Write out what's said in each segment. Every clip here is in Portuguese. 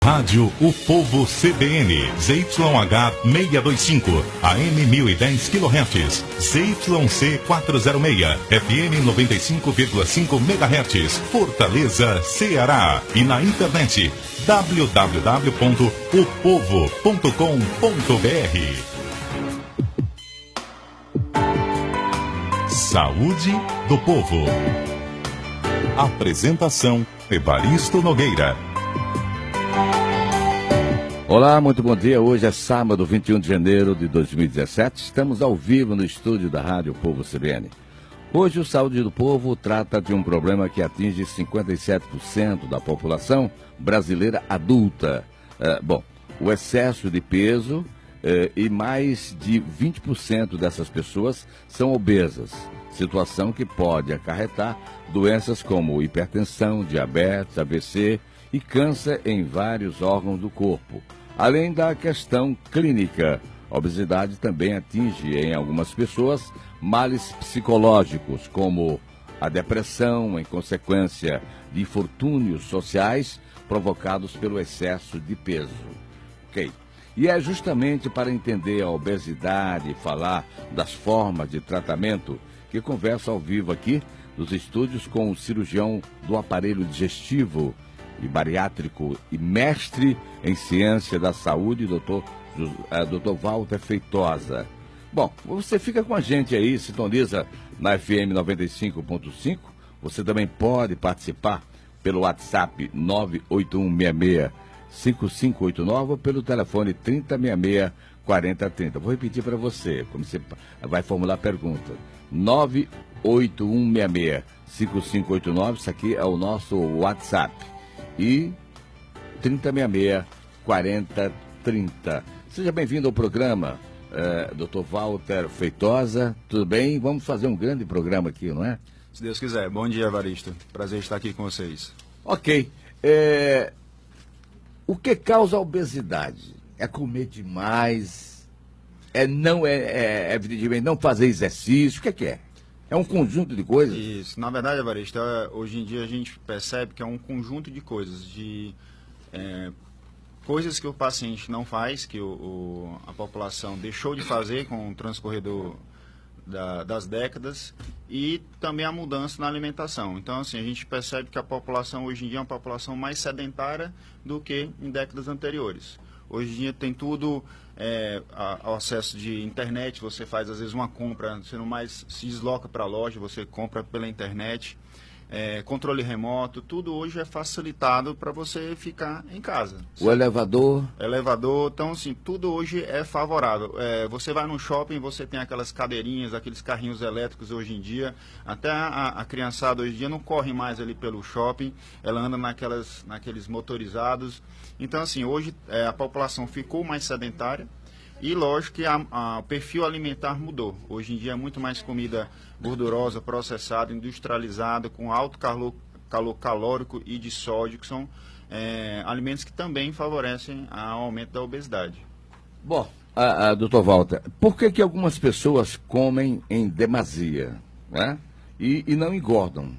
Rádio O Povo CBN, ZYH 625, AM 1010 kHz, ZYC 406, FM 95,5 MHz, Fortaleza, Ceará. E na internet, www.opovo.com.br. Saúde do Povo. Apresentação: Evaristo Nogueira. Olá, muito bom dia. Hoje é sábado, 21 de janeiro de 2017. Estamos ao vivo no estúdio da Rádio Povo CBN. Hoje o Saúde do Povo trata de um problema que atinge 57% da população brasileira adulta. O excesso de peso e mais de 20% dessas pessoas são obesas. Situação que pode acarretar doenças como hipertensão, diabetes, AVC e câncer em vários órgãos do corpo. Além da questão clínica, a obesidade também atinge em algumas pessoas males psicológicos, como a depressão em consequência de infortúnios sociais provocados pelo excesso de peso. Ok? E é justamente para entender a obesidade e falar das formas de tratamento que converso ao vivo aqui nos estúdios com o cirurgião do aparelho digestivo e bariátrico e mestre em ciência da saúde, Dr. Walter Feitosa. Bom, você fica com a gente aí, sintoniza na FM 95.5. Você também pode participar pelo WhatsApp 98166-5589 ou pelo telefone 3066-4030. Vou repetir para você, como você vai formular a pergunta. 98166-5589, isso aqui é o nosso WhatsApp. E 3066-4030. Seja bem-vindo ao programa, Dr. Walter Feitosa. Tudo bem? Vamos fazer um grande programa aqui, não é? Se Deus quiser. Bom dia, Evaristo. Prazer estar aqui com vocês. Ok. O que causa a obesidade? É comer demais? Evidentemente, não fazer exercício? O que é? É um conjunto de coisas? Isso. Na verdade, Evaristo, hoje em dia a gente percebe que é um conjunto de coisas, coisas que o paciente não faz, que a população deixou de fazer com o transcorrer das décadas, e também a mudança na alimentação. Então, assim, a gente percebe que a população hoje em dia é uma população mais sedentária do que em décadas anteriores. Hoje em dia tem tudo ao acesso de internet, você faz às vezes uma compra, você não mais se desloca para a loja, você compra pela internet, controle remoto, tudo hoje é facilitado para você ficar em casa. O elevador, então assim, tudo hoje é favorável. Você vai no shopping, você tem aquelas cadeirinhas, aqueles carrinhos elétricos hoje em dia, até a criançada hoje em dia não corre mais ali pelo shopping, ela anda naqueles motorizados. Então assim, hoje a população ficou mais sedentária e lógico que o perfil alimentar mudou. Hoje em dia é muito mais comida gordurosa, processada, industrializada, com alto calor calórico e de sódio, que são alimentos que também favorecem o aumento da obesidade. Bom, doutor Walter, por que algumas pessoas comem em demasia, né? E não engordam?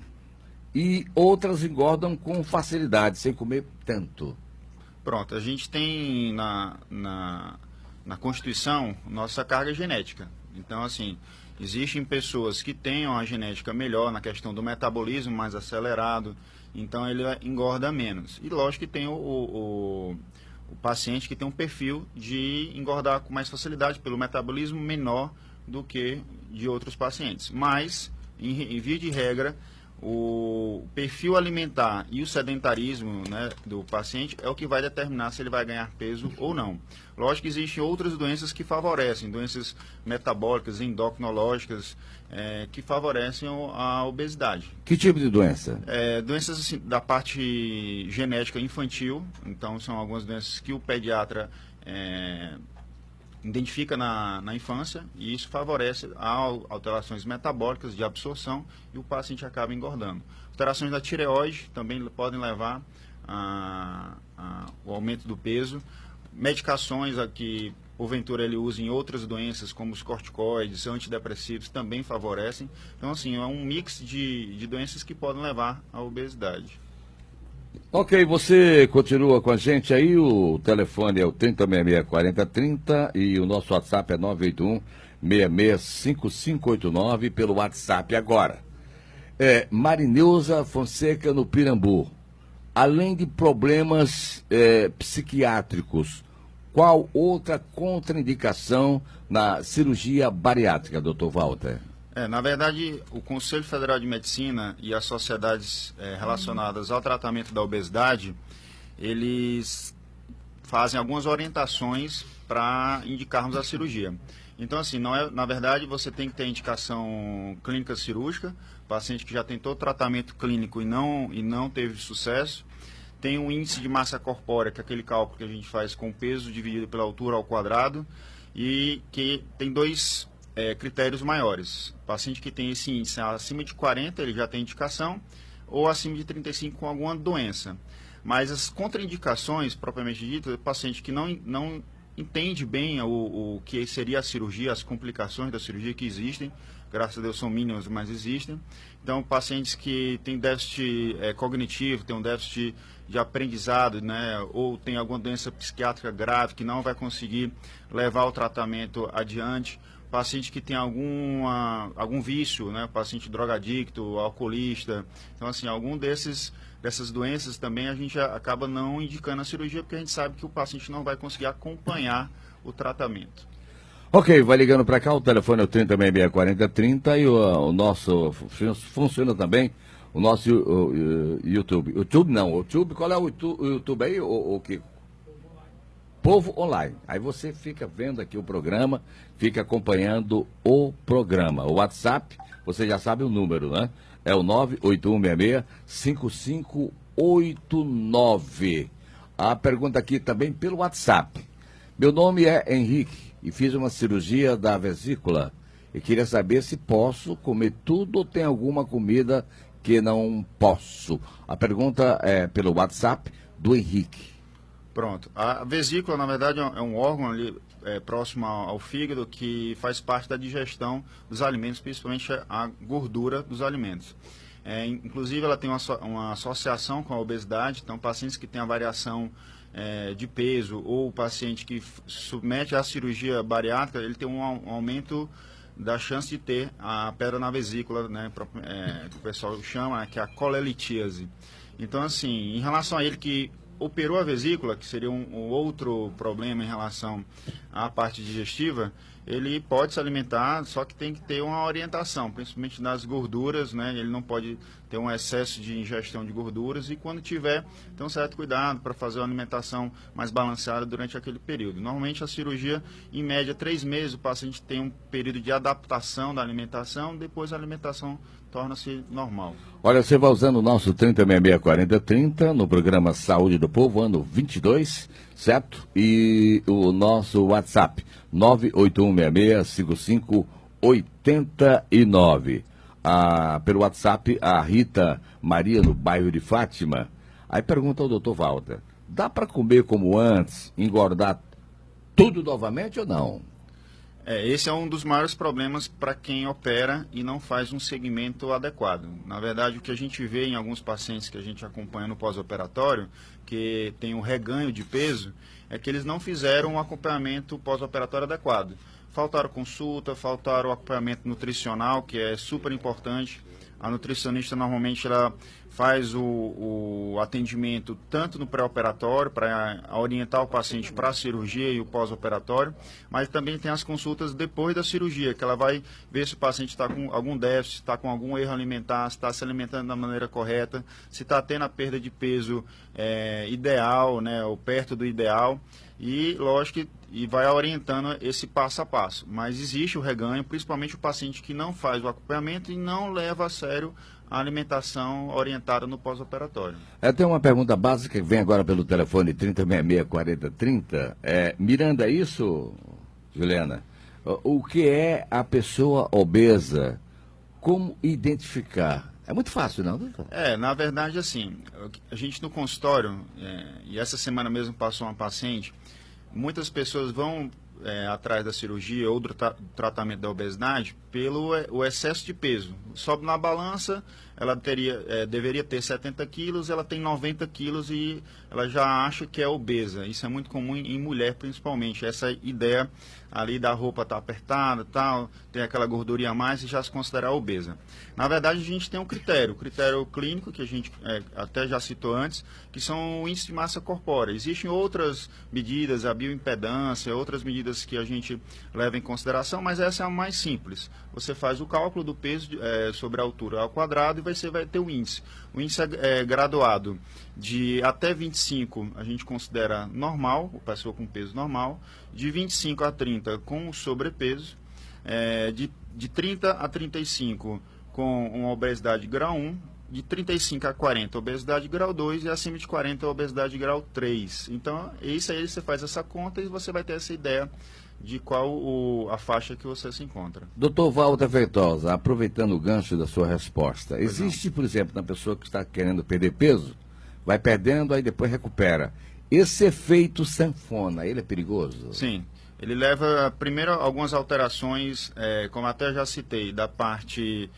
E outras engordam com facilidade, sem comer tanto? Pronto, a gente tem na Constituição nossa carga genética. Então, assim, existem pessoas que têm uma genética melhor na questão do metabolismo mais acelerado, então ele engorda menos. E lógico que tem o paciente que tem um perfil de engordar com mais facilidade pelo metabolismo menor do que de outros pacientes. Mas, em via de regra, o perfil alimentar e o sedentarismo, né, do paciente é o que vai determinar se ele vai ganhar peso ou não. Lógico que existem outras doenças que favorecem, doenças metabólicas, endocrinológicas, que favorecem a obesidade. Que tipo de doença? Doenças assim, da parte genética infantil, então são algumas doenças que o pediatra identifica na infância, e isso favorece alterações metabólicas de absorção e o paciente acaba engordando. Alterações da tireoide também podem levar ao aumento do peso. Medicações que porventura ele usa em outras doenças, como os corticoides, antidepressivos, também favorecem. Então, assim, é um mix de doenças que podem levar à obesidade. Ok, você continua com a gente aí, o telefone é o 3066-4030 e o nosso WhatsApp é 981-665589 pelo WhatsApp agora. Marineuza Fonseca no Pirambu. Além de problemas psiquiátricos, qual outra contraindicação na cirurgia bariátrica, doutor Walter? Na verdade, o Conselho Federal de Medicina e as sociedades relacionadas ao tratamento da obesidade, eles fazem algumas orientações para indicarmos a cirurgia. Então, assim, na verdade, você tem que ter indicação clínica cirúrgica, paciente que já tentou tratamento clínico e não teve sucesso. Tem um índice de massa corpórea, que é aquele cálculo que a gente faz com o peso dividido pela altura ao quadrado, e que tem dois critérios maiores. O paciente que tem esse índice acima de 40, ele já tem indicação, ou acima de 35 com alguma doença. Mas as contraindicações, propriamente dito, o paciente que não entende bem o que seria a cirurgia, as complicações da cirurgia que existem, graças a Deus são mínimas, mas existem. Então, pacientes que têm déficit cognitivo, têm um déficit de aprendizado, né, ou tem alguma doença psiquiátrica grave que não vai conseguir levar o tratamento adiante. Paciente que tem algum vício, né, paciente drogadicto, alcoolista. Então, assim, algum dessas doenças também a gente acaba não indicando a cirurgia, porque a gente sabe que o paciente não vai conseguir acompanhar o tratamento. Ok, vai ligando para cá, o telefone é o 3066-4030 e o nosso, funciona também o nosso YouTube. YouTube, qual é o YouTube aí, o Kiko? Povo Online. Aí você fica vendo aqui o programa, fica acompanhando o programa. O WhatsApp, você já sabe o número, né? É o 98166-5589. A pergunta aqui também pelo WhatsApp. Meu nome é Henrique e fiz uma cirurgia da vesícula e queria saber se posso comer tudo ou tem alguma comida que não posso. A pergunta é pelo WhatsApp do Henrique. Pronto. A vesícula, na verdade, é um órgão ali próximo ao fígado que faz parte da digestão dos alimentos, principalmente a gordura dos alimentos. Inclusive, ela tem uma associação com a obesidade, então pacientes que têm a variação de peso ou o paciente que submete à cirurgia bariátrica, ele tem um aumento da chance de ter a pedra na vesícula, né, que o pessoal chama, que é a colelitíase. Então, assim, em relação a ele que operou a vesícula, que seria um outro problema em relação à parte digestiva, ele pode se alimentar, só que tem que ter uma orientação, principalmente nas gorduras, né? Ele não pode ter um excesso de ingestão de gorduras e quando tiver, ter um certo cuidado para fazer uma alimentação mais balanceada durante aquele período. Normalmente a cirurgia, em média, 3 meses, o paciente tem um período de adaptação da alimentação, depois a alimentação torna-se normal. Olha, você vai usando o nosso 3066-4030 no programa Saúde do Povo, ano 22, certo? E o nosso WhatsApp, 98166-5589. Pelo WhatsApp, a Rita Maria, no bairro de Fátima. Aí pergunta ao doutor Walter, dá para comer como antes, engordar tudo novamente ou não? Esse é um dos maiores problemas para quem opera e não faz um segmento adequado. Na verdade, o que a gente vê em alguns pacientes que a gente acompanha no pós-operatório, que tem um reganho de peso, é que eles não fizeram um acompanhamento pós-operatório adequado. Faltaram consulta, faltaram acompanhamento nutricional, que é super importante. A nutricionista normalmente ela faz o atendimento tanto no pré-operatório, para orientar o paciente para a cirurgia e o pós-operatório, mas também tem as consultas depois da cirurgia, que ela vai ver se o paciente está com algum déficit, está com algum erro alimentar, se está se alimentando da maneira correta, se está tendo a perda de peso ideal, né, ou perto do ideal, e lógico e vai orientando esse passo a passo. Mas existe o reganho, principalmente o paciente que não faz o acompanhamento e não leva a sério a alimentação orientada no pós-operatório. Tem uma pergunta básica que vem agora pelo telefone 3066-4030. Miranda, é isso, Juliana? O que é a pessoa obesa? Como identificar? É muito fácil, não? Na verdade, assim, a gente no consultório, e essa semana mesmo passou uma paciente, muitas pessoas vão atrás da cirurgia ou do tratamento da obesidade pelo o excesso de peso. Sobe na balança, ela deveria ter 70 quilos, ela tem 90 quilos e ela já acha que é obesa. Isso é muito comum em mulher, principalmente. Essa ideia ali da roupa tá apertada, tal, tem aquela gordurinha a mais e já se considera obesa. Na verdade, a gente tem um critério clínico, que a gente até já citou antes, que são o índice de massa corpórea. Existem outras medidas, a bioimpedância, outras medidas que a gente leva em consideração, mas essa é a mais simples. Você faz o cálculo do peso sobre a altura ao quadrado e você vai ter o índice. O índice é graduado de até 25, a gente considera normal, a pessoa com peso normal, de 25 a 30 com sobrepeso, de 30 a 35 com uma obesidade grau 1, de 35 a 40 obesidade grau 2 e acima de 40 obesidade grau 3. Então, isso aí você faz essa conta e você vai ter essa ideia de qual a faixa que você se encontra. Doutor Walter Feitosa, aproveitando o gancho da sua resposta, existe, por exemplo, na pessoa que está querendo perder peso, vai perdendo, aí depois recupera. Esse efeito sanfona, ele é perigoso? Sim. Ele leva, primeiro, algumas alterações, como até já citei, da parte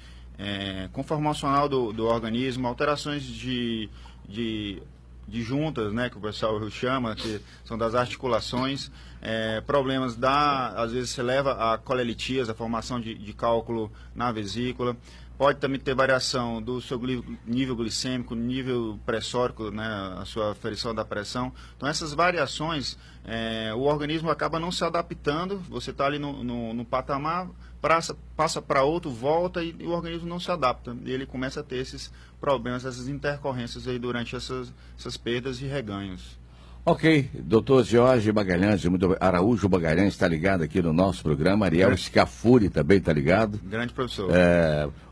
conformacional do organismo, alterações de juntas, né, que o pessoal chama, que são das articulações, problemas às vezes se leva a colelitias, a formação de cálculo na vesícula. Pode também ter variação do seu nível glicêmico, nível pressórico, né, a sua aferição da pressão. Então, essas variações, o organismo acaba não se adaptando. Você está ali no patamar, passa para outro, volta e o organismo não se adapta. E ele começa a ter esses problemas, essas intercorrências aí durante essas perdas e reganhos. Ok, doutor Jorge Magalhães, Araújo Magalhães está ligado aqui no nosso programa, Ariel Scafuri também está ligado. Grande professor.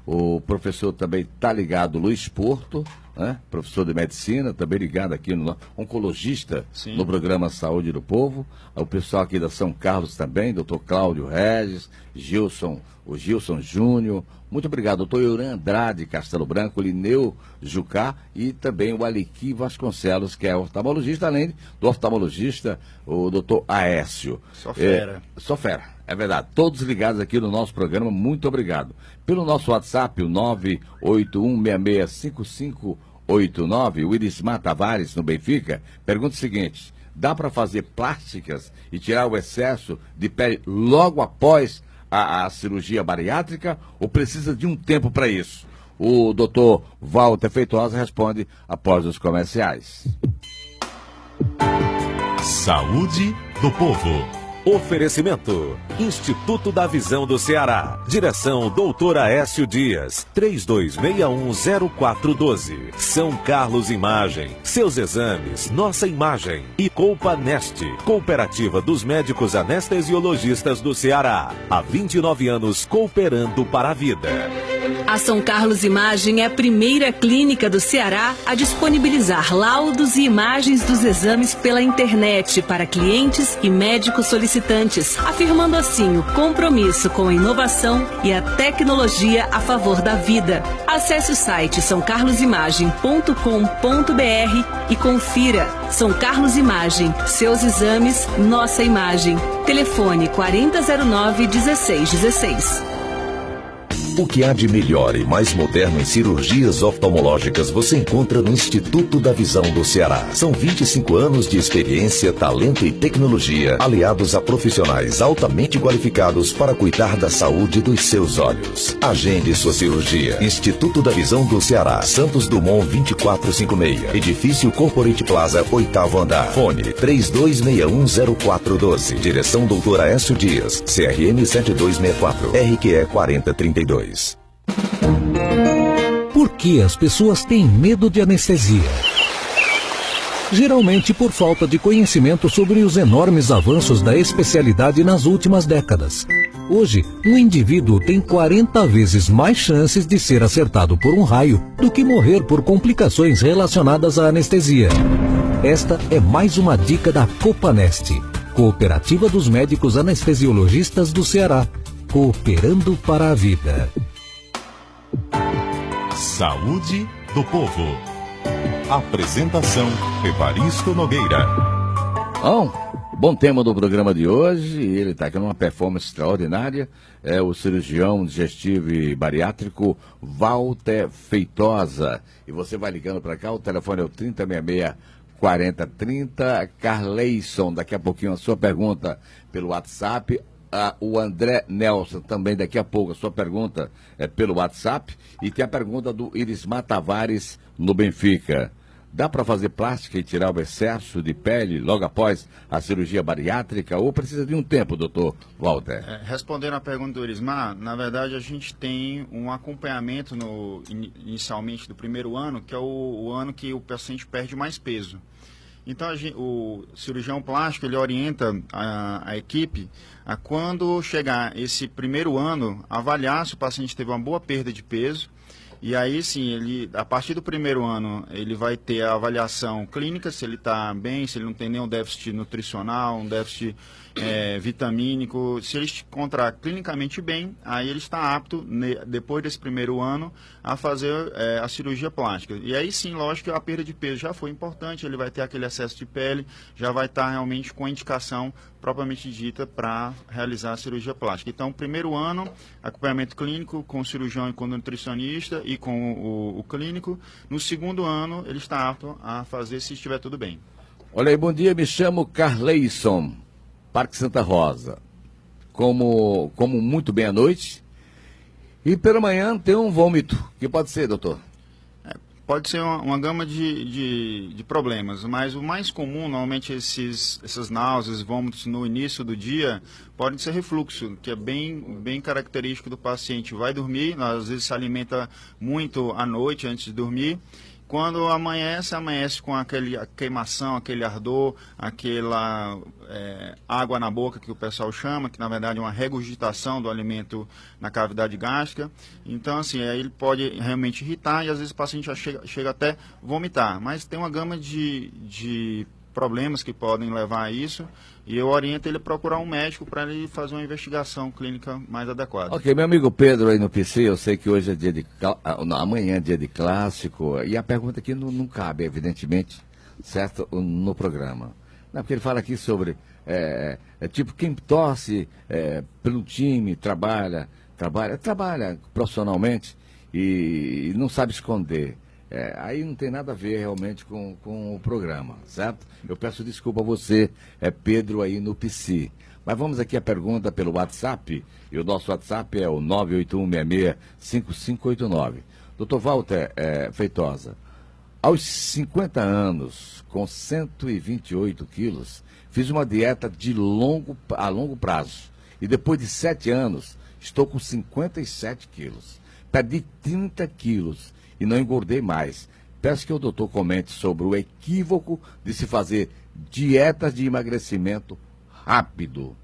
O professor também está ligado, Luiz Porto, né? Professor de medicina, também ligado aqui no oncologista. Sim. No programa Saúde do Povo. O pessoal aqui da São Carlos também, doutor Cláudio Regis, o Gilson Júnior. Muito obrigado, doutor Euran Andrade, Castelo Branco, Lineu Jucá e também o Aliqui Vasconcelos, que é oftalmologista, além do oftalmologista, o doutor Aécio. Só fera. Só fera, é verdade. Todos ligados aqui no nosso programa, muito obrigado. Pelo nosso WhatsApp, o 981665589, o Irismar Tavares, no Benfica, pergunta o seguinte: dá para fazer plásticas e tirar o excesso de pele logo após a cirurgia bariátrica ou precisa de um tempo para isso? O doutor Walter Feitosa responde após os comerciais. Saúde do Povo. Oferecimento: Instituto da Visão do Ceará. Direção: Dr. Aécio Dias. 32610412. São Carlos Imagem. Seus exames, nossa imagem. E Colpanest, Cooperativa dos Médicos Anestesiologistas do Ceará. Há 29 anos cooperando para a vida. A São Carlos Imagem é a primeira clínica do Ceará a disponibilizar laudos e imagens dos exames pela internet para clientes e médicos solicitantes, afirmando assim o compromisso com a inovação e a tecnologia a favor da vida. Acesse o site sãocarlosimagem.com.br e confira. São Carlos Imagem, seus exames, nossa imagem. Telefone 4009-1616. O que há de melhor e mais moderno em cirurgias oftalmológicas você encontra no Instituto da Visão do Ceará. São 25 anos de experiência, talento e tecnologia, aliados a profissionais altamente qualificados para cuidar da saúde dos seus olhos. Agende sua cirurgia. Instituto da Visão do Ceará, Santos Dumont 2456, Edifício Corporate Plaza, 8º andar. Fone 32610412. Direção Dr. Aécio Dias, CRM 7264, RQE 4032. Por que as pessoas têm medo de anestesia? Geralmente por falta de conhecimento sobre os enormes avanços da especialidade nas últimas décadas. Hoje, um indivíduo tem 40 vezes mais chances de ser acertado por um raio do que morrer por complicações relacionadas à anestesia. Esta é mais uma dica da Copanest, Cooperativa dos Médicos Anestesiologistas do Ceará, cooperando para a vida. Saúde do Povo. Apresentação: Evaristo Nogueira. Bom, Bom tema do programa de hoje, ele está aqui numa performance extraordinária, é o cirurgião digestivo e bariátrico Walter Feitosa. E você vai ligando para cá, o telefone é o 3066-4030. Carleison, daqui a pouquinho a sua pergunta pelo WhatsApp. O André Nelson, também daqui a pouco a sua pergunta é pelo WhatsApp. E tem a pergunta do Irismar Tavares no Benfica. Dá para fazer plástica e tirar o excesso de pele logo após a cirurgia bariátrica ou precisa de um tempo, doutor Walter? Respondendo à pergunta do Irismar, na verdade a gente tem um acompanhamento inicialmente do primeiro ano, que é o ano que o paciente perde mais peso. Então o cirurgião plástico ele orienta a equipe a quando chegar esse primeiro ano, avaliar se o paciente teve uma boa perda de peso. E aí sim, a partir do primeiro ano, ele vai ter a avaliação clínica, se ele está bem, se ele não tem nenhum déficit nutricional, um déficit vitamínico. Se ele se encontrar clinicamente bem, aí ele está apto, depois desse primeiro ano, a fazer a cirurgia plástica. E aí sim, lógico que a perda de peso já foi importante, ele vai ter aquele excesso de pele, já vai estar realmente com a indicação propriamente dita para realizar a cirurgia plástica. Então, primeiro ano, acompanhamento clínico com o cirurgião e com o nutricionista e com o clínico. No segundo ano, ele está apto a fazer se estiver tudo bem. Olha aí, bom dia, me chamo Carleison, Parque Santa Rosa. Como muito bem à noite e pela manhã tem um vômito. O que pode ser, doutor? Pode ser uma gama de problemas, mas o mais comum, normalmente essas náuseas, vômitos no início do dia, podem ser refluxo, que é bem característico do paciente. Vai dormir, às vezes se alimenta muito à noite antes de dormir. Quando amanhece com aquela queimação, aquele ardor, aquela água na boca que o pessoal chama, que na verdade é uma regurgitação do alimento na cavidade gástrica. Então, assim, aí ele pode realmente irritar e às vezes o paciente já chega até vomitar. Mas tem uma gama de problemas que podem levar a isso e eu oriento ele a procurar um médico para ele fazer uma investigação clínica mais adequada. Ok, meu amigo Pedro aí no PC, eu sei que hoje é amanhã é dia de clássico e a pergunta aqui não cabe, evidentemente, certo, no programa. Não, porque ele fala aqui sobre, tipo, quem torce pelo time, trabalha profissionalmente e não sabe esconder. Aí não tem nada a ver realmente com o programa, certo? Eu peço desculpa a você, Pedro aí no PC. Mas vamos aqui a pergunta pelo WhatsApp, e o nosso WhatsApp é o 981665589. Doutor Walter Feitosa, aos 50 anos, com 128 quilos, fiz uma dieta a longo prazo. E depois de 7 anos, estou com 57 quilos. Perdi 30 quilos. E não engordei mais. Peço que o doutor comente sobre o equívoco de se fazer dietas de emagrecimento rápido.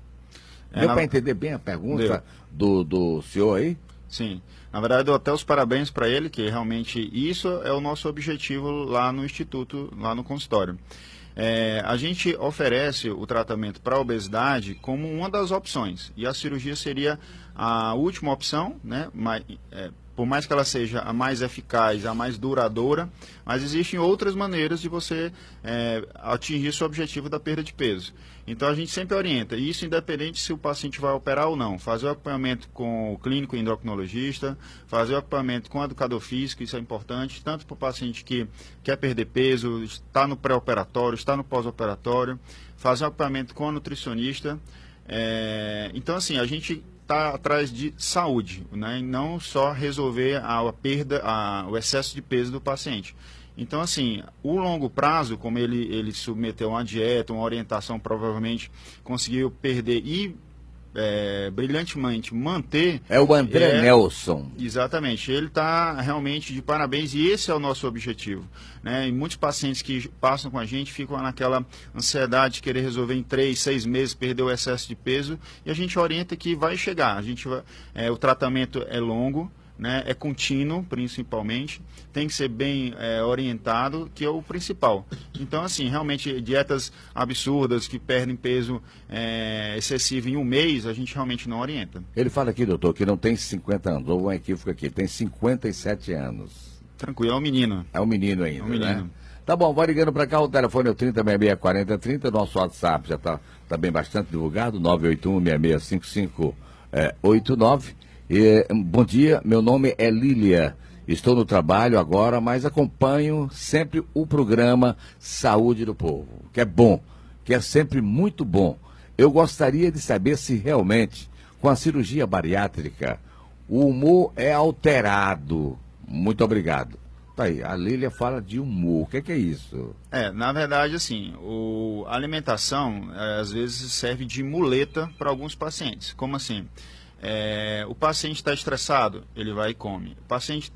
Deu para entender bem a pergunta do senhor aí? Sim. Na verdade, eu dou até os parabéns para ele, que realmente isso é o nosso objetivo lá no Instituto, lá no consultório. A gente oferece o tratamento para a obesidade como uma das opções. E a cirurgia seria a última opção, né? Por mais que ela seja a mais eficaz, a mais duradoura, mas existem outras maneiras de você atingir seu objetivo da perda de peso. Então a gente sempre orienta, isso independente se o paciente vai operar ou não, fazer o acompanhamento com o clínico endocrinologista, fazer o acompanhamento com o educador físico, isso é importante, tanto para o paciente que quer perder peso, está no pré-operatório, está no pós-operatório, fazer o acompanhamento com o nutricionista. Então assim, a gente está atrás de saúde, né? E não só resolver a perda, o excesso de peso do paciente. Então, assim, o longo prazo, como ele submeteu uma dieta, uma orientação, provavelmente conseguiu perder e brilhantemente manter... É o André Nelson. Exatamente. Ele está realmente de parabéns e esse é o nosso objetivo, né? E muitos pacientes que passam com a gente ficam naquela ansiedade de querer resolver em 3, 6 meses, perder o excesso de peso e a gente orienta que vai chegar. O tratamento é longo, né, é contínuo, principalmente, tem que ser bem orientado, que é o principal. Então, assim, realmente, dietas absurdas que perdem peso excessivo em um mês, a gente realmente não orienta. Ele fala aqui, doutor, que não tem 50 anos, houve um equívoco aqui, ele tem 57 anos. Tranquilo, é um menino. É um menino ainda, é um menino. Né? Tá bom, vai ligando para cá, o telefone é o 3066-4030, nosso WhatsApp já está bem bastante divulgado, 981-665589. Bom dia, meu nome é Lília, estou no trabalho agora, mas acompanho sempre o programa Saúde do Povo, que é bom, que é sempre muito bom. Eu gostaria de saber se realmente, com a cirurgia bariátrica, o humor é alterado. Muito obrigado. Tá aí, a Lília fala de humor. O que é isso? Na verdade, assim, a alimentação, às vezes, serve de muleta para alguns pacientes. Como assim? O paciente está estressado, ele vai e come. O paciente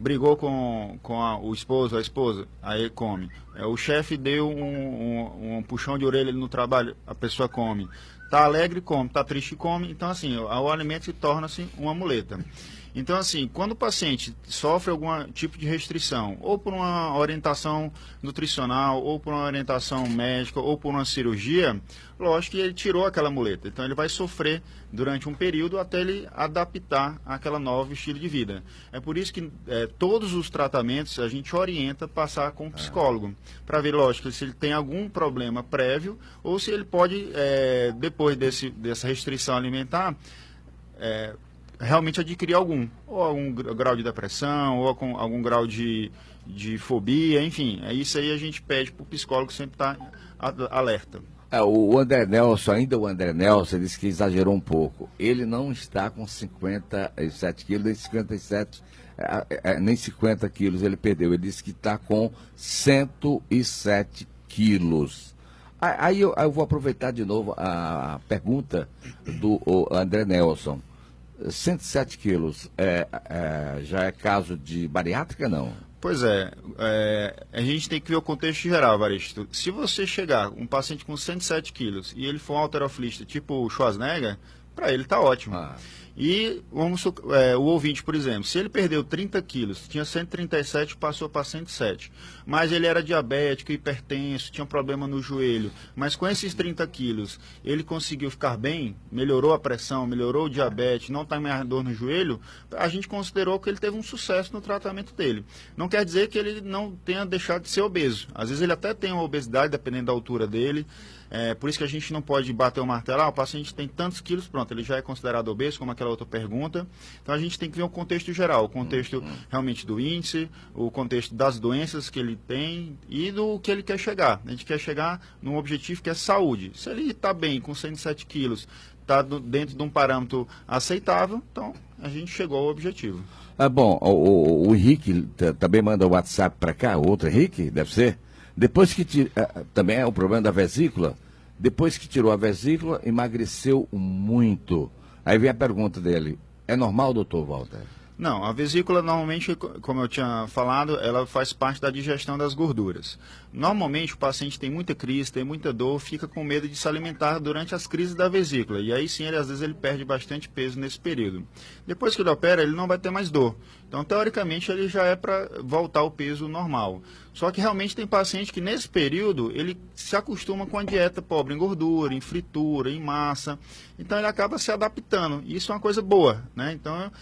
brigou com o esposo, a esposa, aí ele come. O chefe deu um puxão de orelha no trabalho, a pessoa come. Está alegre, come. Está triste, come. Então, assim, o alimento torna-se uma muleta. Então, assim, quando o paciente sofre algum tipo de restrição, ou por uma orientação nutricional, ou por uma orientação médica, ou por uma cirurgia, lógico que ele tirou aquela muleta. Então, ele vai sofrer durante um período até ele adaptar àquela nova estilo de vida. É por isso que todos os tratamentos a gente orienta passar com um psicólogo, para ver, lógico, se ele tem algum problema prévio, ou se ele pode, depois dessa restrição alimentar, realmente adquirir algum grau de depressão, ou com algum grau de fobia, enfim. Isso aí a gente pede para o psicólogo sempre estar alerta. O André Nelson, disse que exagerou um pouco. Ele não está com 57 quilos, nem 57, nem 50 quilos ele perdeu. Ele disse que está com 107 quilos. Aí eu vou aproveitar de novo a pergunta do André Nelson. 107 quilos, já é caso de bariátrica, não? Pois a gente tem que ver o contexto geral, Evaristo. Se você chegar um paciente com 107 quilos e ele for um halterofilista tipo o Schwarzenegger, para ele está ótimo. E o ouvinte, por exemplo, se ele perdeu 30 quilos, tinha 137, passou para 107, mas ele era diabético, hipertenso, tinha problema no joelho, mas com esses 30 quilos ele conseguiu ficar bem, melhorou a pressão, melhorou o diabetes, não está mais dor no joelho, a gente considerou que ele teve um sucesso no tratamento dele. Não quer dizer que ele não tenha deixado de ser obeso. Às vezes ele até tem uma obesidade, dependendo da altura dele. Por isso que a gente não pode bater o martelo, o paciente tem tantos quilos, pronto, ele já é considerado obeso, como aquela outra pergunta. Então a gente tem que ver o contexto geral, o contexto realmente do índice, o contexto das doenças que ele tem e do que ele quer chegar. A gente quer chegar num objetivo que é saúde. Se ele está bem, com 107 quilos, está dentro de um parâmetro aceitável, então a gente chegou ao objetivo. Bom, o Henrique também manda o WhatsApp para cá, o outro Henrique, deve ser? Depois que também é o problema da vesícula, depois que tirou a vesícula, emagreceu muito. Aí vem a pergunta dele, é normal, doutor Walter? Não, a vesícula normalmente, como eu tinha falado, ela faz parte da digestão das gorduras. Normalmente o paciente tem muita crise, tem muita dor, fica com medo de se alimentar durante as crises da vesícula. E aí sim, às vezes ele perde bastante peso nesse período. Depois que ele opera, ele não vai ter mais dor. Então, teoricamente, ele já é para voltar ao peso normal. Só que realmente tem paciente que nesse período ele se acostuma com a dieta pobre em gordura, em fritura, em massa. Então ele acaba se adaptando. E isso é uma coisa boa, né? Então,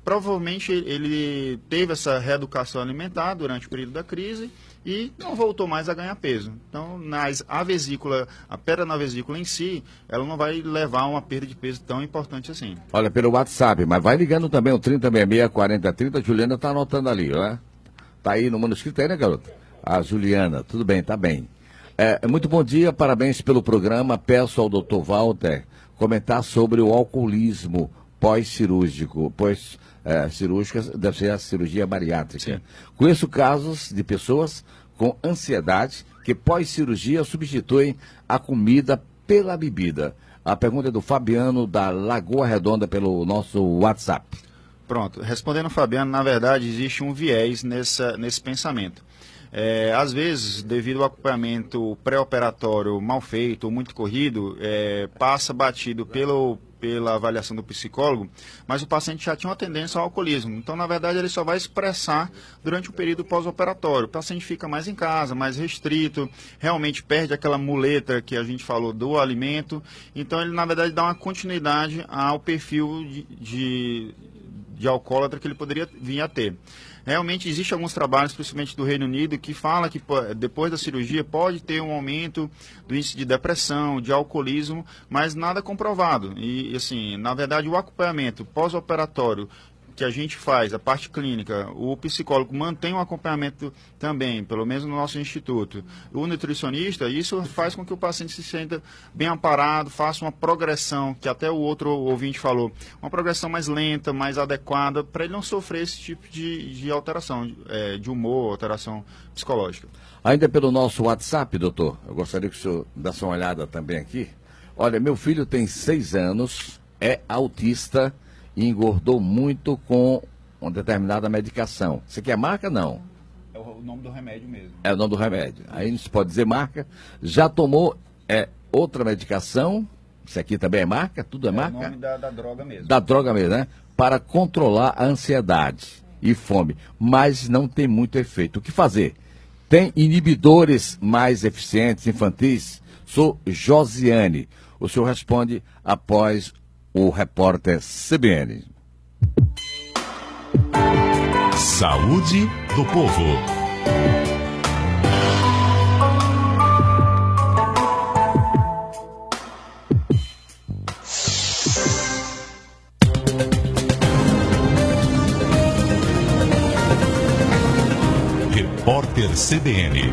provavelmente ele teve essa reeducação alimentar durante o período da crise e não voltou mais a ganhar peso. Então, a vesícula, a pedra na vesícula em si, ela não vai levar a uma perda de peso tão importante assim. Olha, pelo WhatsApp, mas vai ligando também o 3066-4030, a Juliana está anotando ali, ó. Tá aí no manuscrito aí, né, garota? A Juliana, tudo bem, tá bem. Muito bom dia, parabéns pelo programa. Peço ao Dr. Walter comentar sobre o alcoolismo pós-cirúrgico. Cirúrgica deve ser a cirurgia bariátrica. Sim. Conheço casos de pessoas com ansiedade que pós-cirurgia substituem a comida pela bebida. A pergunta é do Fabiano, da Lagoa Redonda, pelo nosso WhatsApp. Pronto, respondendo ao Fabiano, na verdade existe um viés nesse pensamento. Às vezes, devido ao acompanhamento pré-operatório mal feito ou muito corrido, passa batido pela avaliação do psicólogo, mas o paciente já tinha uma tendência ao alcoolismo. Então, na verdade, ele só vai expressar durante o período pós-operatório. O paciente fica mais em casa, mais restrito, realmente perde aquela muleta que a gente falou do alimento. Então, ele, na verdade, dá uma continuidade ao perfil de alcoólatra que ele poderia vir a ter. Realmente existem alguns trabalhos, principalmente do Reino Unido, que fala que depois da cirurgia pode ter um aumento do índice de depressão, de alcoolismo, mas nada comprovado. E assim, na verdade, o acompanhamento pós-operatório que a gente faz, a parte clínica, o psicólogo mantém um acompanhamento também, pelo menos no nosso instituto. O nutricionista, isso faz com que o paciente se sinta bem amparado, faça uma progressão, que até o outro ouvinte falou, uma progressão mais lenta, mais adequada, para ele não sofrer esse tipo de alteração, de humor, alteração psicológica. Ainda pelo nosso WhatsApp, doutor, eu gostaria que o senhor desse uma olhada também aqui. Olha, meu filho tem 6 anos, é autista, e engordou muito com uma determinada medicação. Você quer marca? Não. É o nome do remédio mesmo. É o nome do remédio. Aí não se pode dizer marca. Já tomou outra medicação, isso aqui também é marca? Tudo é marca? É o nome da droga mesmo. Da droga mesmo, né? Para controlar a ansiedade e fome, mas não tem muito efeito. O que fazer? Tem inibidores mais eficientes infantis? Sou Josiane. O senhor responde após o repórter CBN. Saúde do povo. Repórter CBN.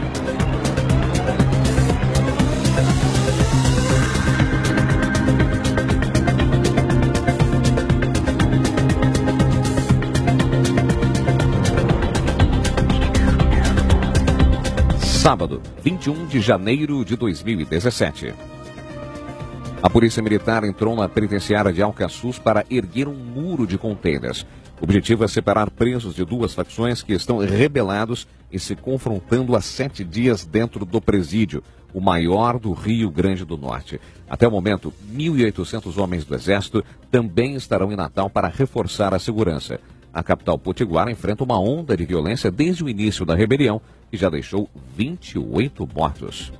Sábado, 21 de janeiro de 2017. A Polícia Militar entrou na penitenciária de Alcaçuz para erguer um muro de contêineres. O objetivo é separar presos de 2 facções que estão rebelados e se confrontando há 7 dias dentro do presídio, o maior do Rio Grande do Norte. Até o momento, 1.800 homens do Exército também estarão em Natal para reforçar a segurança. A capital potiguara enfrenta uma onda de violência desde o início da rebelião, que já deixou 28 mortos.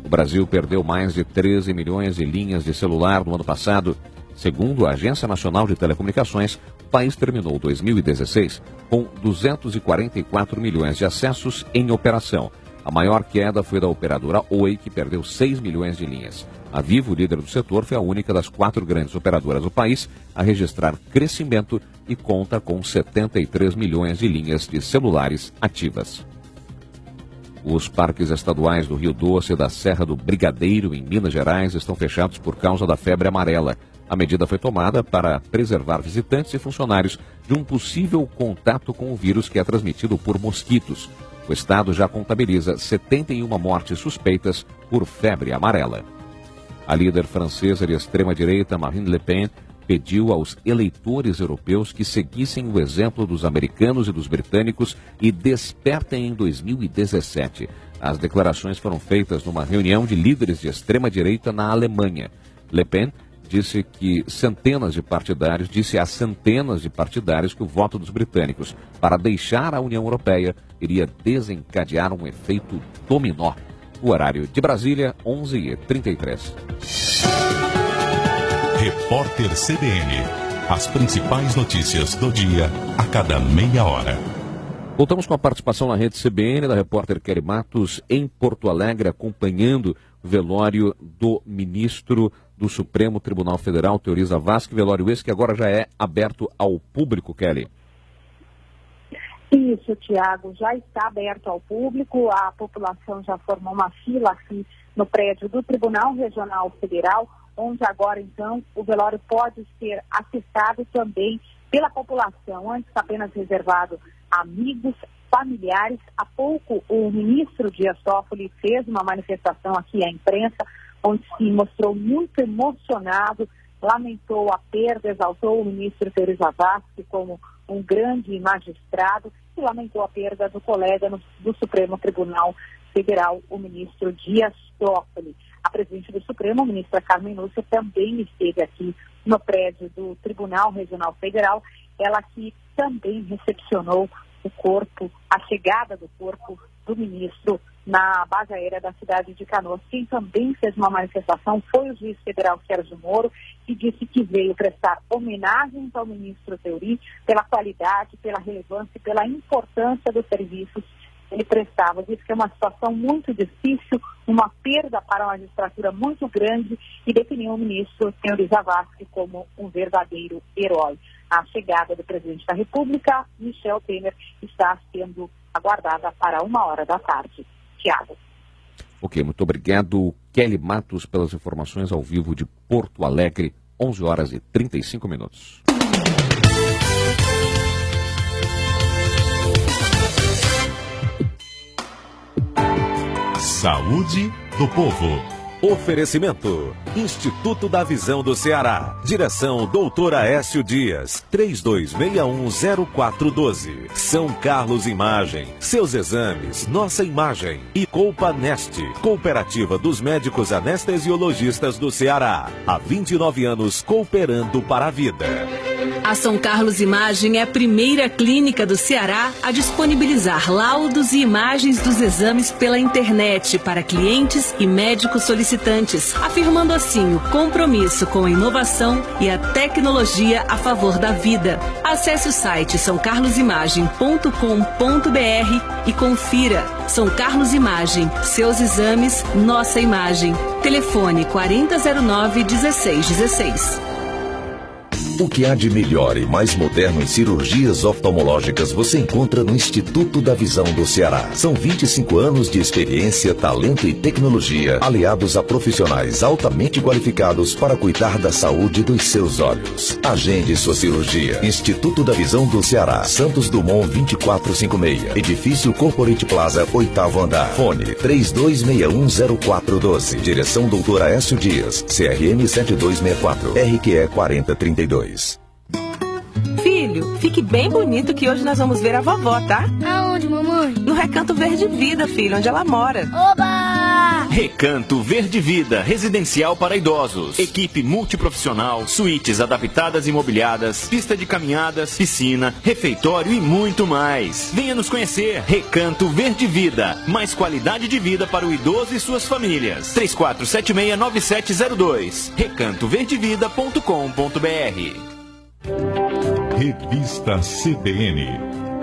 O Brasil perdeu mais de 13 milhões de linhas de celular no ano passado. Segundo a Agência Nacional de Telecomunicações, o país terminou 2016 com 244 milhões de acessos em operação. A maior queda foi da operadora Oi, que perdeu 6 milhões de linhas. A Vivo, líder do setor, foi a única das 4 grandes operadoras do país a registrar crescimento e conta com 73 milhões de linhas de celulares ativas. Os parques estaduais do Rio Doce e da Serra do Brigadeiro, em Minas Gerais, estão fechados por causa da febre amarela. A medida foi tomada para preservar visitantes e funcionários de um possível contato com o vírus que é transmitido por mosquitos. O estado já contabiliza 71 mortes suspeitas por febre amarela. A líder francesa de extrema-direita, Marine Le Pen, pediu aos eleitores europeus que seguissem o exemplo dos americanos e dos britânicos e despertem em 2017. As declarações foram feitas numa reunião de líderes de extrema-direita na Alemanha. Le Pen disse a centenas de partidários que o voto dos britânicos para deixar a União Europeia iria desencadear um efeito dominó. O horário de Brasília, 11h33. Repórter CBN. As principais notícias do dia a cada meia hora. Voltamos com a participação na rede CBN da repórter Kelly Matos em Porto Alegre, acompanhando o velório do ministro do Supremo Tribunal Federal, Teori Zavascki, velório esse que agora já é aberto ao público, Kelly. Isso, Tiago, já está aberto ao público, a população já formou uma fila aqui no prédio do Tribunal Regional Federal, onde agora, então, o velório pode ser acessado também pela população, antes apenas reservado a amigos, familiares. Há pouco, o ministro Dias Toffoli fez uma manifestação aqui à imprensa, onde se mostrou muito emocionado, lamentou a perda, exaltou o ministro Teori Zavascki como um grande magistrado e lamentou a perda do colega do Supremo Tribunal Federal, o ministro Dias Toffoli. A presidente do Supremo, a ministra Carmen Lúcia, também esteve aqui no prédio do Tribunal Regional Federal, ela que também recepcionou o corpo, a chegada do corpo do ministro na base aérea da cidade de Canoas. Quem também fez uma manifestação foi o juiz federal Sérgio Moro, que disse que veio prestar homenagens ao ministro Fleury pela qualidade, pela relevância e pela importância dos serviços que ele prestava. Disse que é uma situação muito difícil, uma perda para a magistratura muito grande, e definiu o ministro Senhor Zavascki como um verdadeiro herói. A chegada do presidente da República, Michel Temer, está sendo aguardada para 1h da tarde. Tiago. Ok, muito obrigado, Kelly Matos, pelas informações ao vivo de Porto Alegre, 11h35. Saúde do povo. Oferecimento: Instituto da Visão do Ceará. Direção: Dr. Aécio Dias. 32610412. São Carlos Imagem. Seus exames, nossa imagem. E Colpa Neste, Cooperativa dos Médicos Anestesiologistas do Ceará. Há 29 anos cooperando para a vida. A São Carlos Imagem é a primeira clínica do Ceará a disponibilizar laudos e imagens dos exames pela internet para clientes e médicos solicitantes, afirmando assim o compromisso com a inovação e a tecnologia a favor da vida. Acesse o site sãocarlosimagem.com.br e confira. São Carlos Imagem, seus exames, nossa imagem. Telefone 4009-1616. O que há de melhor e mais moderno em cirurgias oftalmológicas você encontra no Instituto da Visão do Ceará. São 25 anos de experiência, talento e tecnologia, aliados a profissionais altamente qualificados para cuidar da saúde dos seus olhos. Agende sua cirurgia. Instituto da Visão do Ceará, Santos Dumont 2456, Edifício Corporate Plaza, 8º andar. Fone 32610412. Direção Dr. Aécio Dias, CRM 7264, RQE 4032. Filho, fique bem bonito que hoje nós vamos ver a vovó, tá? Aonde, mamãe? No Recanto Verde Vida, filho, onde ela mora. Oba! Recanto Verde Vida, residencial para idosos. Equipe multiprofissional, suítes adaptadas e mobiliadas, pista de caminhadas, piscina, refeitório e muito mais. Venha nos conhecer. Recanto Verde Vida, mais qualidade de vida para o idoso e suas famílias. 34769702. recantoverdevida.com.br. Revista CBN.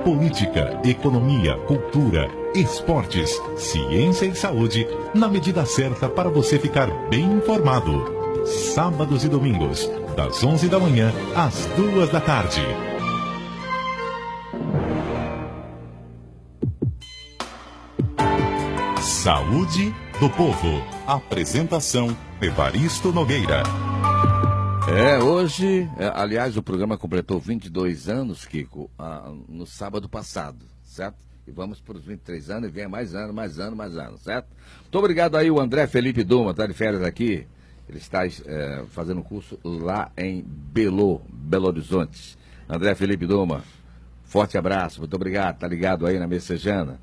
Política, economia, cultura, esportes, ciência e saúde, na medida certa para você ficar bem informado. Sábados e domingos, das 11 da manhã às 2 da tarde. Saúde do Povo. Apresentação: Evaristo Nogueira. Hoje, aliás, o programa completou 22 anos, Kiko, no sábado passado, certo? E vamos para os 23 anos e vem mais ano, certo? Muito obrigado aí, o André Felipe Duma, está de férias aqui. Ele está fazendo um curso lá em Belo Horizonte. André Felipe Duma, forte abraço, muito obrigado, tá ligado aí na Messejana.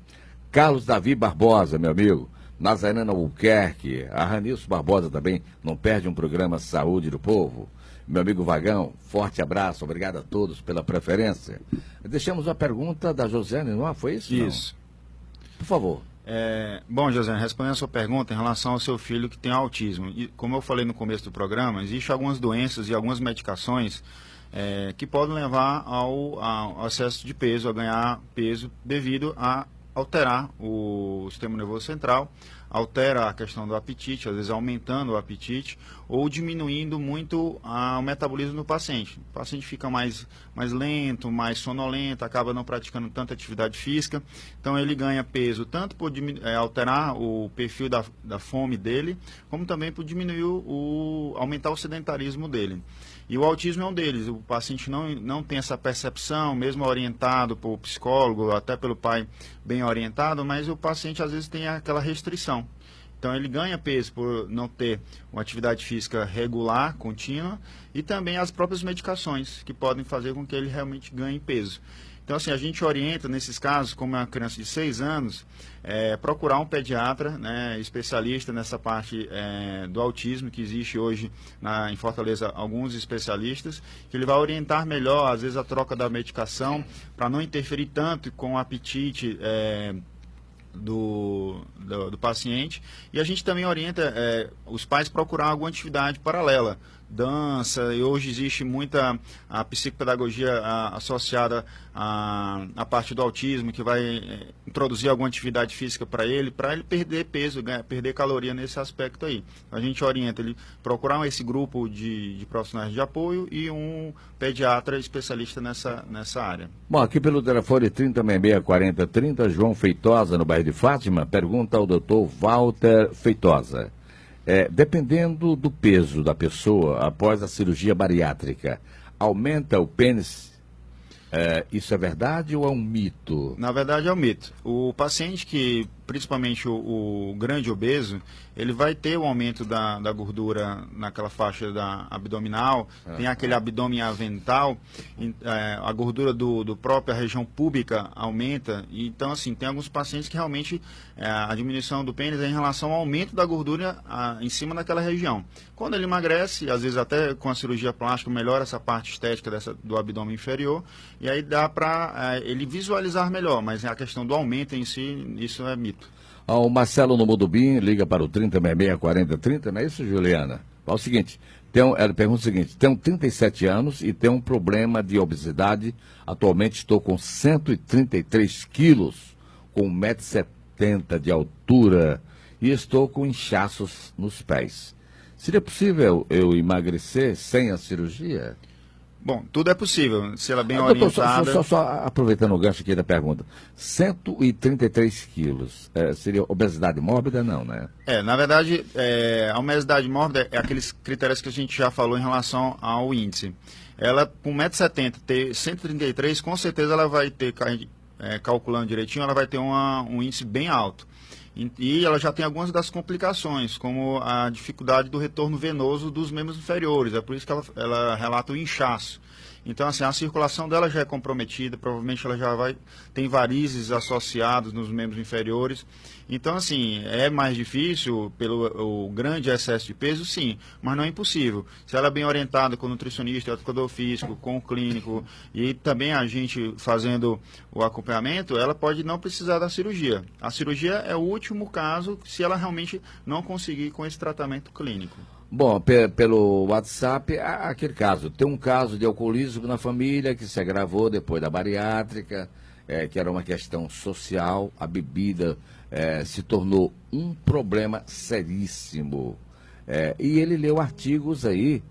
Carlos Davi Barbosa, meu amigo. Nazarena Albuquerque, a Ranilson Barbosa também, não perde um programa Saúde do Povo. Meu amigo Vagão, forte abraço, obrigado a todos pela preferência. Deixamos a pergunta da Josiane, não foi isso? Isso. Não? Por favor. Bom, Josiane, respondendo a sua pergunta em relação ao seu filho que tem autismo. E, como eu falei no começo do programa, existem algumas doenças e algumas medicações que podem levar ao excesso de peso, a ganhar peso devido a alterar o sistema nervoso central, altera a questão do apetite, às vezes aumentando o apetite ou diminuindo muito o metabolismo do paciente. O paciente fica mais lento, mais sonolento, acaba não praticando tanta atividade física, então ele ganha peso tanto por alterar o perfil da fome dele, como também por diminuir aumentar o sedentarismo dele. E o autismo é um deles. O paciente não tem essa percepção, mesmo orientado por psicólogo, até pelo pai bem orientado, mas o paciente às vezes tem aquela restrição. Então ele ganha peso por não ter uma atividade física regular, contínua, e também as próprias medicações, que podem fazer com que ele realmente ganhe peso. Então, assim, a gente orienta, nesses casos, como é uma criança de 6 anos, procurar um pediatra, né, especialista nessa parte do autismo, que existe hoje em Fortaleza alguns especialistas, que ele vai orientar melhor, às vezes, a troca da medicação, para não interferir tanto com o apetite do paciente, e a gente também orienta os pais a procurar alguma atividade paralela, dança, e hoje existe muita a psicopedagogia associada à parte do autismo, que vai introduzir alguma atividade física para ele perder peso, perder caloria nesse aspecto aí. A gente orienta ele procurar esse grupo de profissionais de apoio e um pediatra especialista nessa área. Bom, aqui pelo telefone 3066-4030, João Feitosa, no bairro de Fátima, pergunta ao doutor Walter Feitosa. Dependendo do peso da pessoa após a cirurgia bariátrica, aumenta o pênis? Isso é verdade ou é um mito? Na verdade é um mito. O paciente que, principalmente o grande obeso, ele vai ter o aumento da gordura naquela faixa abdominal, tem aquele abdômen avental, a gordura do própria região púbica aumenta, então assim, tem alguns pacientes que realmente a diminuição do pênis é em relação ao aumento da gordura em cima daquela região. Quando ele emagrece, às vezes até com a cirurgia plástica melhora essa parte estética do abdômen inferior, e aí dá para ele visualizar melhor, mas a questão do aumento em si, isso é mito. O Marcelo no Mudubim liga para o 3066-4030, não é isso, Juliana? É o seguinte, ela pergunta o seguinte, tenho 37 anos e tenho um problema de obesidade, atualmente estou com 133 quilos, com 1,70 m de altura e estou com inchaços nos pés. Seria possível eu emagrecer sem a cirurgia? Bom, tudo é possível, se ela é bem orientada... Só aproveitando o gancho aqui da pergunta, 133 quilos, seria obesidade mórbida? Não, né? Na verdade, a obesidade mórbida é aqueles critérios que a gente já falou em relação ao índice. Ela, com 1,70 m, ter 133, com certeza ela vai ter, calculando direitinho, ela vai ter um índice bem alto. E ela já tem algumas das complicações, como a dificuldade do retorno venoso dos membros inferiores. É por isso que ela relata o inchaço. Então, assim, a circulação dela já é comprometida, provavelmente ela já tem varizes associadas nos membros inferiores. Então, assim, é mais difícil pelo grande excesso de peso, sim, mas não é impossível. Se ela é bem orientada com o nutricionista, educador físico, com o clínico e também a gente fazendo o acompanhamento, ela pode não precisar da cirurgia. A cirurgia é o último caso se ela realmente não conseguir com esse tratamento clínico. Bom, pelo WhatsApp, aquele caso, tem um caso de alcoolismo na família que se agravou depois da bariátrica, que era uma questão social, a bebida se tornou um problema seríssimo. E ele leu artigos aí,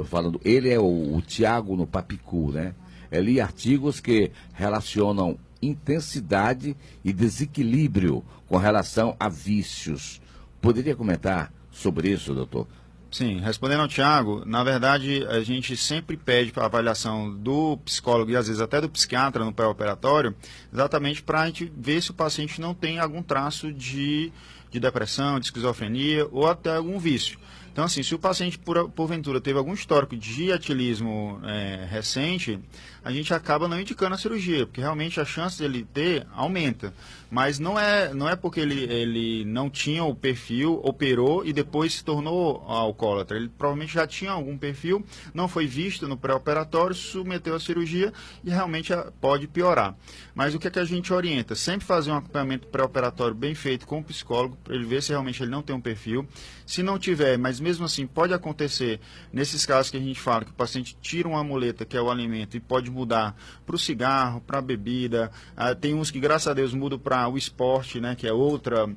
falando, ele é o Tiago no Papicu, né? Ele lê artigos que relacionam intensidade e desequilíbrio com relação a vícios. Poderia comentar sobre isso, doutor? Sim, respondendo ao Tiago, na verdade a gente sempre pede para a avaliação do psicólogo e às vezes até do psiquiatra no pré-operatório, exatamente para a gente ver se o paciente não tem algum traço de depressão, de esquizofrenia ou até algum vício. Então, assim, se o paciente, porventura, teve algum histórico de etilismo recente, a gente acaba não indicando a cirurgia, porque realmente a chance dele ter aumenta. Mas não é porque ele não tinha o perfil, operou e depois se tornou alcoólatra. Ele provavelmente já tinha algum perfil, não foi visto no pré-operatório, submeteu à cirurgia e realmente pode piorar. Mas o que é que a gente orienta? Sempre fazer um acompanhamento pré-operatório bem feito com o psicólogo, para ele ver se realmente ele não tem um perfil. Se não tiver, mas mesmo assim pode acontecer, nesses casos que a gente fala, que o paciente tira uma muleta, que é o alimento, e pode mudar para o cigarro, para a bebida. Tem uns que, graças a Deus, mudam para o esporte, né, que é outra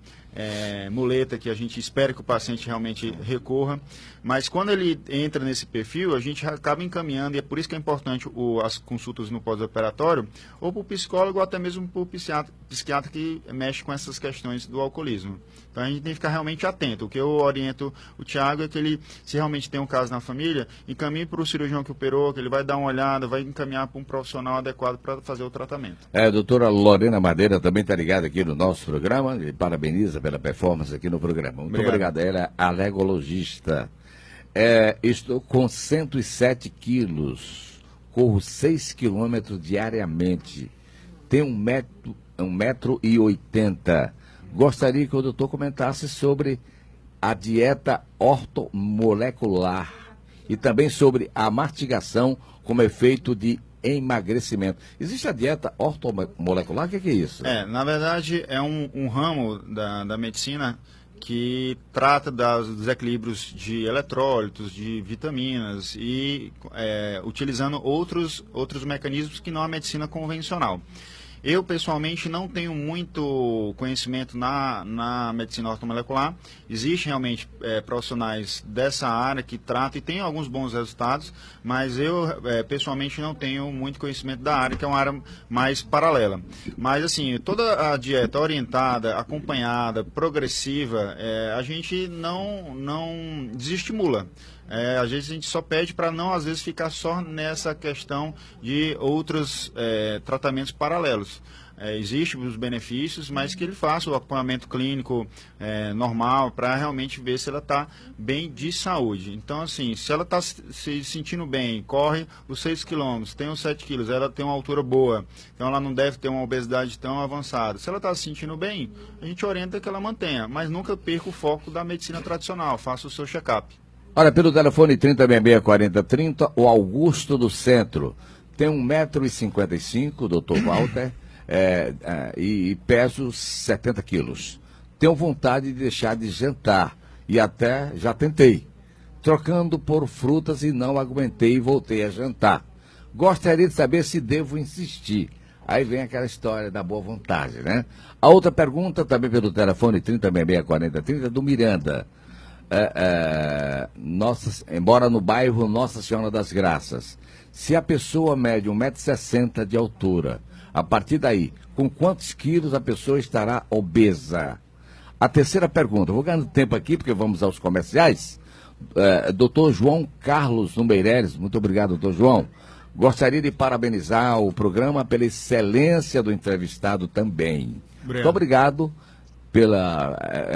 muleta que a gente espera que o paciente realmente recorra. Mas quando ele entra nesse perfil, a gente acaba encaminhando, e é por isso que é importante as consultas no pós-operatório, ou para o psicólogo ou até mesmo para o psiquiatra que mexe com essas questões do alcoolismo. Então a gente tem que ficar realmente atento. O que eu oriento o Tiago é que ele, se realmente tem um caso na família, encaminhe para o cirurgião que operou, que ele vai dar uma olhada, vai encaminhar para um profissional adequado para fazer o tratamento. A doutora Lorena Madeira também está ligada aqui no nosso programa, e parabeniza pela performance aqui no programa. Muito obrigado. Ela é alergologista. Estou com 107 quilos, corro 6 quilômetros diariamente, tenho 1,80 m. Gostaria que o doutor comentasse sobre a dieta ortomolecular e também sobre a mastigação como efeito de emagrecimento. Existe a dieta ortomolecular? O que é isso? Na verdade, é um ramo da medicina que trata dos desequilíbrios de eletrólitos, de vitaminas e utilizando outros mecanismos que não a medicina convencional. Eu, pessoalmente, não tenho muito conhecimento na medicina ortomolecular. Existem realmente profissionais dessa área que tratam e têm alguns bons resultados, mas eu, pessoalmente, não tenho muito conhecimento da área, que é uma área mais paralela. Mas, assim, toda a dieta orientada, acompanhada, progressiva, a gente não desestimula. Às vezes a gente só pede para não, às vezes, ficar só nessa questão de outros tratamentos paralelos. Existem os benefícios, mas que ele faça o acompanhamento clínico normal para realmente ver se ela está bem de saúde. Então, assim, se ela está se sentindo bem, corre os 6 quilômetros, tem os 7 quilos, ela tem uma altura boa, então ela não deve ter uma obesidade tão avançada. Se ela está se sentindo bem, a gente orienta que ela mantenha, mas nunca perca o foco da medicina tradicional, faça o seu check-up. Olha, pelo telefone 3066-4030, o Augusto do Centro. Tem 1,55 m, doutor Walter, e peso 70 quilos. Tenho vontade de deixar de jantar, e até já tentei, trocando por frutas e não aguentei e voltei a jantar. Gostaria de saber se devo insistir. Aí vem aquela história da boa vontade, né? A outra pergunta, também pelo telefone 3066-4030, do Miranda. Embora no bairro Nossa Senhora das Graças, se a pessoa mede 1,60 m de altura, a partir daí, com quantos quilos a pessoa estará obesa? A terceira pergunta, vou ganhando tempo aqui porque vamos aos comerciais. Doutor João Carlos no Meireles, muito obrigado, doutor João. Gostaria de parabenizar o programa pela excelência do entrevistado também. Muito obrigado.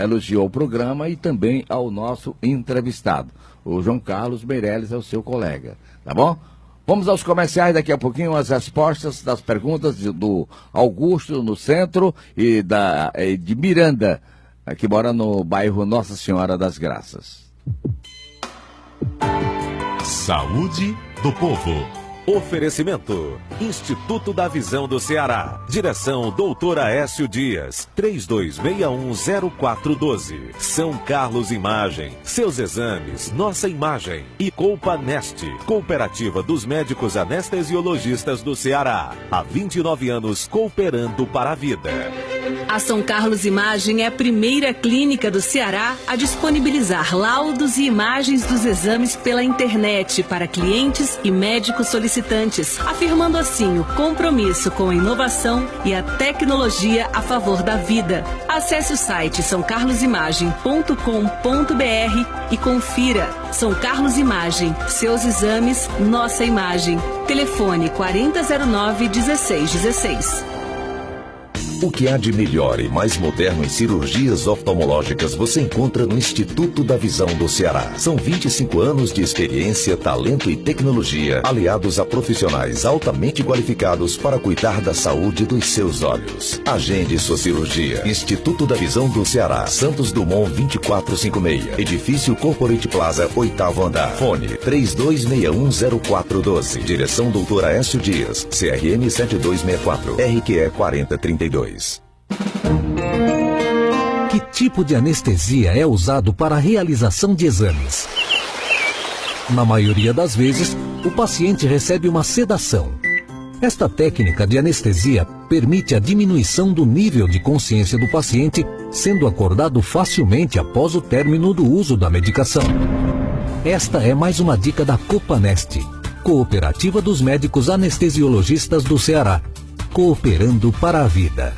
Elogiou o programa e também ao nosso entrevistado. O João Carlos Meireles é o seu colega, tá bom? Vamos aos comerciais, daqui a pouquinho as respostas das perguntas do Augusto no Centro e de Miranda, que mora no bairro Nossa Senhora das Graças. Saúde do Povo. Oferecimento: Instituto da Visão do Ceará. Direção: Dr. Aécio Dias. 32610412. São Carlos Imagem. Seus exames, nossa imagem. E Colpa Neste, Cooperativa dos Médicos Anestesiologistas do Ceará. Há 29 anos cooperando para a vida. A São Carlos Imagem é a primeira clínica do Ceará a disponibilizar laudos e imagens dos exames pela internet para clientes e médicos solicitantes, afirmando assim o compromisso com a inovação e a tecnologia a favor da vida. Acesse o site sãocarlosimagem.com.br e confira. São Carlos Imagem, seus exames, nossa imagem. Telefone 4009-1616. O que há de melhor e mais moderno em cirurgias oftalmológicas você encontra no Instituto da Visão do Ceará. São 25 anos de experiência, talento e tecnologia, aliados a profissionais altamente qualificados para cuidar da saúde dos seus olhos. Agende sua cirurgia. Instituto da Visão do Ceará, Santos Dumont 2456, Edifício Corporate Plaza, 8º andar. Fone 32610412. Direção Dr. Aécio Dias, CRM 7264, RQE 4032. Que tipo de anestesia é usado para a realização de exames? Na maioria das vezes, o paciente recebe uma sedação. Esta técnica de anestesia permite a diminuição do nível de consciência do paciente, sendo acordado facilmente após o término do uso da medicação. Esta é mais uma dica da Colpa Neste, Cooperativa dos Médicos Anestesiologistas do Ceará, cooperando para a vida.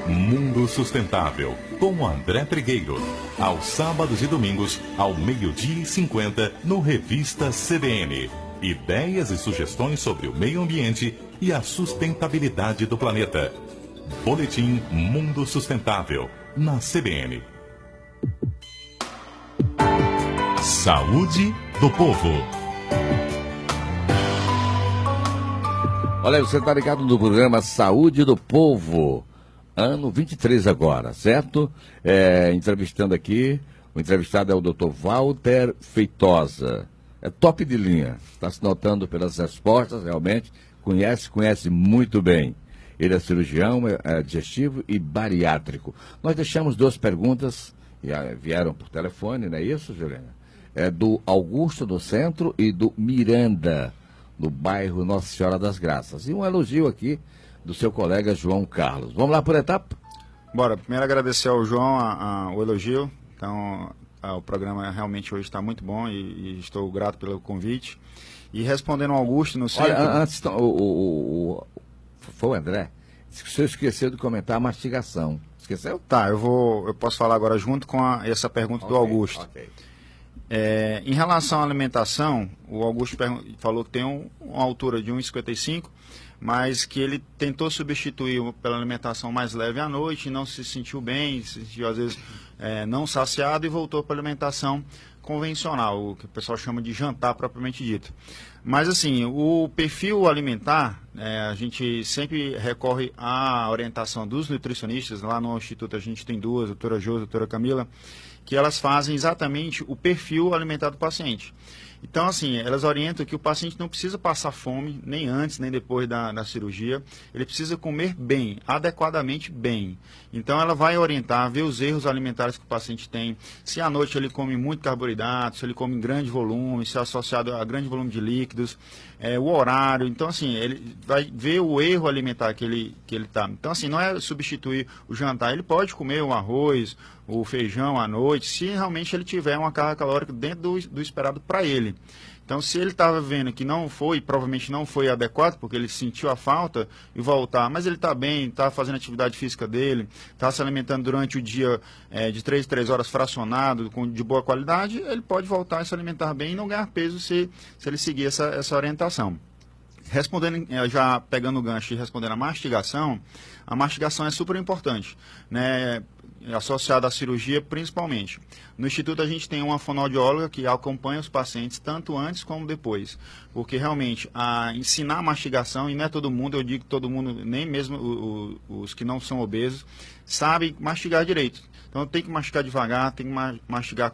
Mundo Sustentável, com André Trigueiro. Aos sábados e domingos, ao 12h50, no Revista CBN. Ideias e sugestões sobre o meio ambiente e a sustentabilidade do planeta. Boletim Mundo Sustentável, na CBN. Saúde do Povo. Olha, você está ligado no programa Saúde do Povo, ano 23 agora, certo? Entrevistando aqui, o entrevistado é o Dr. Walter Feitosa. é top de linha. Está se notando pelas respostas, realmente. Conhece muito bem. Ele é cirurgião, é digestivo e bariátrico. Nós deixamos 2 perguntas, e vieram por telefone, não é isso, Juliana? É do Augusto do Centro e do Miranda, no bairro Nossa Senhora das Graças. E um elogio aqui do seu colega João Carlos. Vamos lá por etapa? Bora, primeiro agradecer ao João o elogio. Então, o programa realmente hoje está muito bom e estou grato pelo convite. E respondendo ao Augusto no centro... Olha, antes, foi o André, disse que o senhor esqueceu de comentar a mastigação. Esqueceu? Tá, eu posso falar agora junto com essa pergunta do Augusto. Okay. Em relação à alimentação, o Augusto falou que tem uma altura de 1,55, mas que ele tentou substituir pela alimentação mais leve à noite, não se sentiu bem, se sentiu às vezes não saciado e voltou para a alimentação convencional, o que o pessoal chama de jantar propriamente dito. Mas assim, o perfil alimentar, a gente sempre recorre à orientação dos nutricionistas. Lá no Instituto a gente tem 2, a doutora Josi e a doutora Camila, que elas fazem exatamente o perfil alimentar do paciente. Então, assim, elas orientam que o paciente não precisa passar fome, nem antes, nem depois da cirurgia. Ele precisa comer bem, adequadamente bem. Então, ela vai orientar, ver os erros alimentares que o paciente tem. Se à noite ele come muito carboidrato, se ele come em grande volume, se é associado a grande volume de líquidos, o horário. Então, assim, ele vai ver o erro alimentar que ele está. Então, assim, não é substituir o jantar. Ele pode comer o arroz, o feijão à noite, se realmente ele tiver uma carga calórica dentro do esperado para ele. Então, se ele estava vendo que não foi, provavelmente não foi adequado, porque ele sentiu a falta e voltar, mas ele está bem, está fazendo a atividade física dele, está se alimentando durante o dia de 3 horas fracionado, de boa qualidade, ele pode voltar a se alimentar bem e não ganhar peso se ele seguir essa orientação. Respondendo, já pegando o gancho e respondendo a mastigação é super importante, né? Associada à cirurgia principalmente. No Instituto a gente tem uma fonoaudióloga que acompanha os pacientes tanto antes como depois, porque realmente ensinar a mastigação, e não é todo mundo, eu digo que todo mundo, nem mesmo os que não são obesos, sabem mastigar direito. Então tem que mastigar devagar, tem que mastigar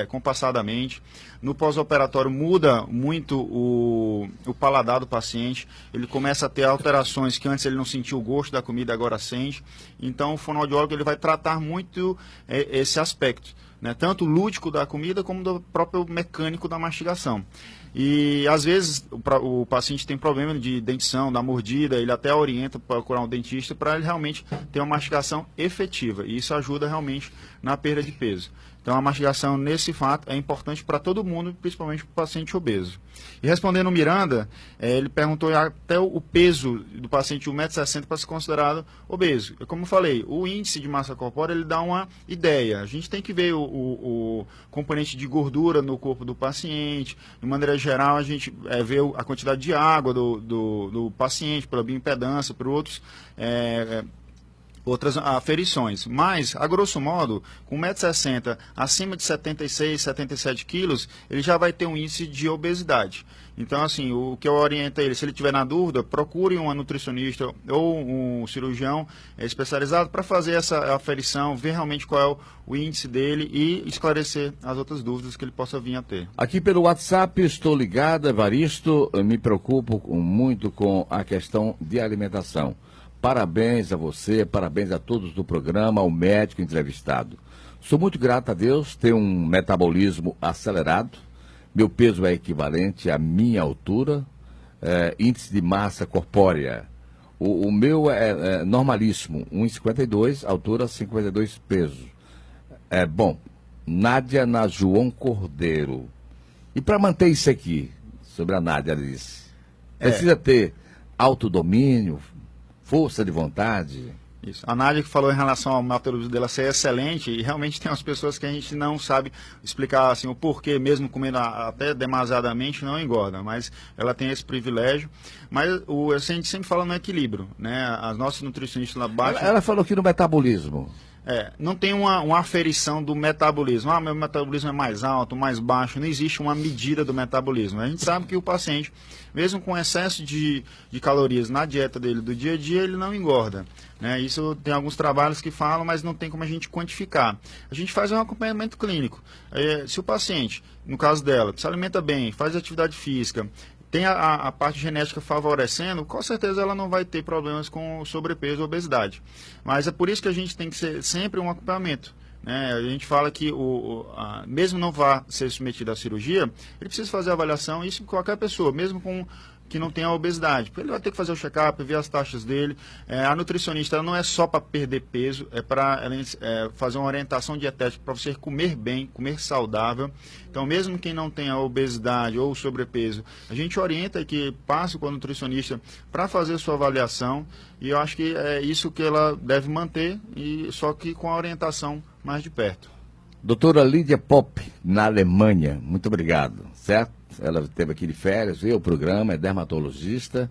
compassadamente. No pós-operatório muda muito o paladar do paciente, ele começa a ter alterações que antes ele não sentia o gosto da comida, agora sente. Então o fonoaudiólogo ele vai tratar muito esse aspecto, né? Tanto lúdico da comida como do próprio mecânico da mastigação. E às vezes o paciente tem problema de dentição, da mordida, ele até orienta para procurar um dentista para ele realmente ter uma mastigação efetiva. E isso ajuda realmente na perda de peso. Então a mastigação nesse fato é importante para todo mundo, principalmente para o paciente obeso. E respondendo o Miranda, ele perguntou até o peso do paciente de 1,60 m para ser considerado obeso. Como eu falei, o índice de massa corpórea ele dá uma ideia. A gente tem que ver o componente de gordura no corpo do paciente. De maneira geral, a gente vê a quantidade de água do paciente, pela bioimpedância, por outras aferições, mas, a grosso modo, com 1,60 m, acima de 76, 77 quilos, ele já vai ter um índice de obesidade. Então, assim, o que eu oriento ele, se ele tiver na dúvida, procure uma nutricionista ou um cirurgião especializado para fazer essa aferição, ver realmente qual é o índice dele e esclarecer as outras dúvidas que ele possa vir a ter. Aqui pelo WhatsApp, estou ligado, Evaristo, me preocupo muito com a questão de alimentação. Parabéns a você, parabéns a todos do programa, ao médico entrevistado. Sou muito grato a Deus, tenho um metabolismo acelerado, meu peso é equivalente à minha altura, índice de massa corpórea. O meu é normalíssimo, 1,52, altura 52 peso. Bom, Nádia na João Cordeiro. E para manter isso aqui, sobre a Nádia, ela disse, precisa ter autodomínio, força de vontade. Isso. A Nádia que falou em relação ao metabolismo dela ser excelente, e realmente tem umas pessoas que a gente não sabe explicar assim, o porquê, mesmo comendo até demasiadamente, não engorda, mas ela tem esse privilégio. Mas a gente sempre fala no equilíbrio, né? As nossas nutricionistas lá baixo... Ela falou aqui no metabolismo. Não tem uma aferição do metabolismo. Meu metabolismo é mais alto, mais baixo. Não existe uma medida do metabolismo. A gente sabe que o paciente, mesmo com excesso de calorias na dieta dele do dia a dia, ele não engorda. Né? Isso tem alguns trabalhos que falam, mas não tem como a gente quantificar. A gente faz um acompanhamento clínico. Se o paciente, no caso dela, se alimenta bem, faz atividade física, tem a parte genética favorecendo, com certeza ela não vai ter problemas com sobrepeso ou obesidade. Mas é por isso que a gente tem que ser sempre um acompanhamento. Né? A gente fala que mesmo não vá ser submetido à cirurgia, ele precisa fazer a avaliação, isso em qualquer pessoa, mesmo com que não tenha obesidade, porque ele vai ter que fazer o check-up, ver as taxas dele. A nutricionista ela não é só para perder peso, é para fazer uma orientação dietética para você comer bem, comer saudável. Então, mesmo quem não tenha obesidade ou sobrepeso, a gente orienta que passe com a nutricionista para fazer a sua avaliação, e eu acho que é isso que ela deve manter, só que com a orientação mais de perto. Doutora Lídia Popp, na Alemanha, muito obrigado, certo? Ela esteve aqui de férias, veio ao programa, é dermatologista,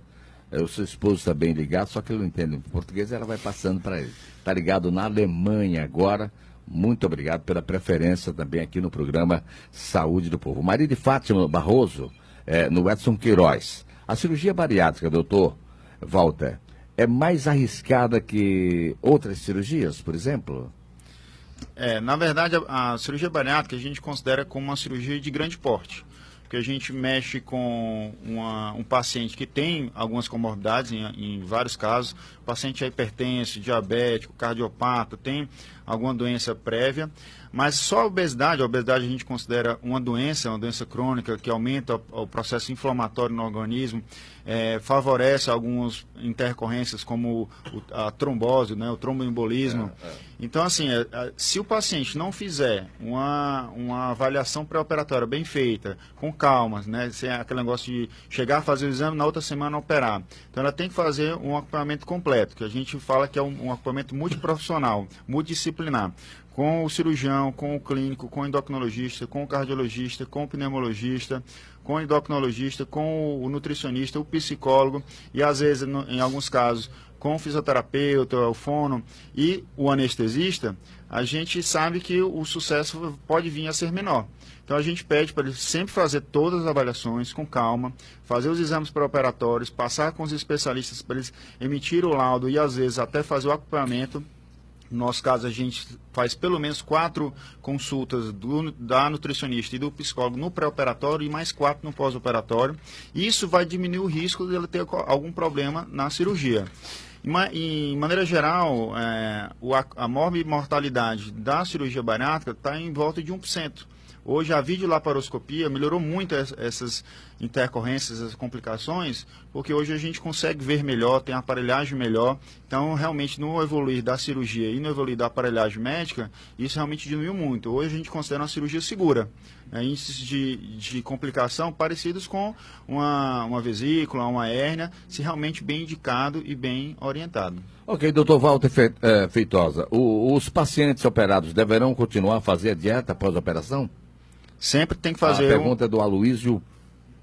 o seu esposo está bem ligado, só que ele não entende português, ela vai passando para ele. Está ligado na Alemanha agora, muito obrigado pela preferência também aqui no programa Saúde do Povo. Maria de Fátima Barroso, no Edson Queiroz. A cirurgia bariátrica, doutor Walter, é mais arriscada que outras cirurgias, por exemplo? Na verdade, a cirurgia bariátrica a gente considera como uma cirurgia de grande porte, porque a gente mexe com um paciente que tem algumas comorbidades, em vários casos. O paciente é hipertenso, diabético, cardiopata, tem alguma doença prévia, mas só a obesidade a gente considera uma doença crônica que aumenta o processo inflamatório no organismo, favorece algumas intercorrências como a trombose, né, o tromboembolismo. Então, assim, se o paciente não fizer uma avaliação pré-operatória bem feita, com calma, né, sem aquele negócio de chegar a fazer o exame na outra semana operar, então ela tem que fazer um acompanhamento completo, que a gente fala que é um acompanhamento multiprofissional, multidisciplinar, com o cirurgião, com o clínico, com o endocrinologista, com o cardiologista, com o pneumologista, com o endocrinologista, com o nutricionista, o psicólogo e, às vezes, em alguns casos, com o fisioterapeuta, o fono e o anestesista. A gente sabe que o sucesso pode vir a ser menor. Então a gente pede para ele sempre fazer todas as avaliações com calma, fazer os exames pré-operatórios, passar com os especialistas para eles emitir o laudo e, às vezes, até fazer o acompanhamento. No nosso caso, a gente faz pelo menos 4 consultas da nutricionista e do psicólogo no pré-operatório e mais 4 no pós-operatório. Isso vai diminuir o risco de ele ter algum problema na cirurgia. Em maneira geral, a morbimortalidade da cirurgia bariátrica está em volta de 1%. Hoje a videolaparoscopia melhorou muito essas intercorrências, essas complicações, porque hoje a gente consegue ver melhor, tem aparelhagem melhor. Então, realmente, no evoluir da cirurgia e no evoluir da aparelhagem médica, isso realmente diminuiu muito. Hoje a gente considera uma cirurgia segura. Índices de complicação parecidos com uma vesícula, uma hérnia, se realmente bem indicado e bem orientado. Ok, doutor Walter Feitosa, os pacientes operados deverão continuar a fazer a dieta após a operação? Sempre tem que fazer... A pergunta é do Aloísio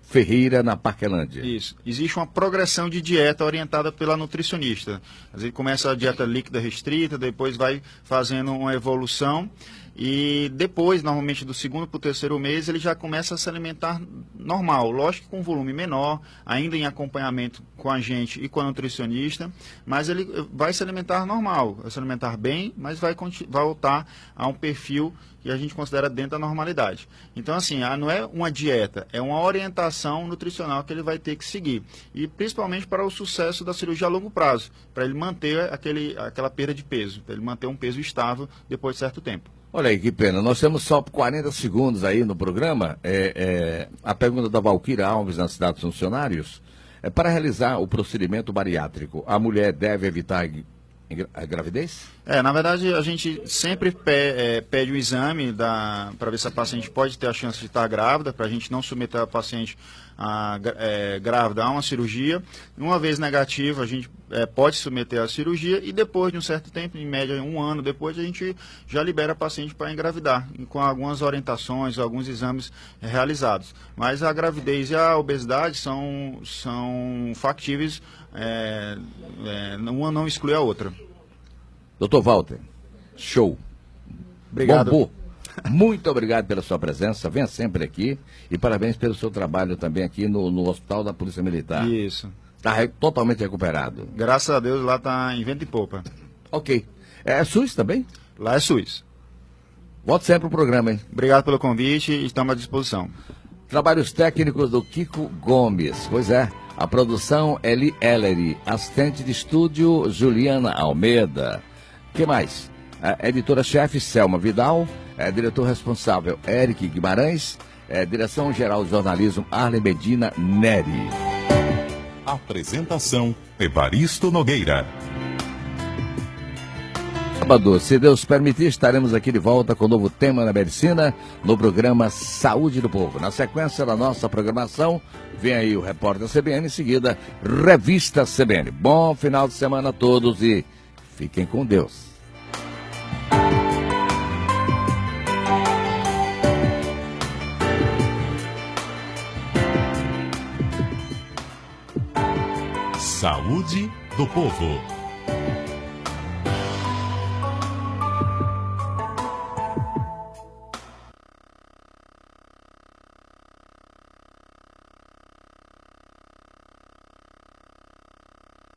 Ferreira, na Parquelândia. Isso. Existe uma progressão de dieta orientada pela nutricionista. Às vezes começa a dieta líquida restrita, depois vai fazendo uma evolução e depois, normalmente do segundo para o terceiro mês, ele já começa a se alimentar normal. Lógico que com volume menor, ainda em acompanhamento com a gente e com a nutricionista, mas ele vai se alimentar normal, vai se alimentar bem, mas vai voltar a um perfil que a gente considera dentro da normalidade. Então, assim, não é uma dieta, é uma orientação nutricional que ele vai ter que seguir. E principalmente para o sucesso da cirurgia a longo prazo, para ele manter aquela perda de peso, para ele manter um peso estável depois de certo tempo. Olha aí, que pena. Nós temos só 40 segundos aí no programa. A pergunta da Valquíria Alves, na Cidade dos Funcionários. Para realizar o procedimento bariátrico, a mulher deve evitar a gravidez? Na verdade, a gente sempre pede o exame para ver se a paciente pode ter a chance de estar grávida, para a gente não submeter a paciente grávida a uma cirurgia. Uma vez negativa, a gente pode submeter à cirurgia e depois de um certo tempo, em média 1 ano depois, a gente já libera a paciente para engravidar, com algumas orientações, alguns exames realizados. Mas a gravidez e a obesidade são factíveis, uma não exclui a outra. Doutor Walter. Show. Obrigado. Bombou. Muito obrigado pela sua presença. Venha sempre aqui. E parabéns pelo seu trabalho também aqui no Hospital da Polícia Militar. Isso. Está totalmente recuperado. Graças a Deus lá tá em vento e popa. Ok. É SUS também? Lá é SUS. Volte sempre pro programa, hein? Obrigado pelo convite e estamos à disposição. Trabalhos técnicos do Kiko Gomes. Pois é. A produção Eli Ellery. Assistente de estúdio Juliana Almeida. Que mais? A editora-chefe Selma Vidal. Diretor responsável Eric Guimarães. Direção-geral de jornalismo Arlen Medina Neri. Apresentação Evaristo Nogueira. Sábado, se Deus permitir, estaremos aqui de volta com um novo tema na medicina no programa Saúde do Povo. Na sequência da nossa programação, vem aí o repórter CBN, em seguida, Revista CBN. Bom final de semana a todos e fiquem com Deus. Saúde do Povo.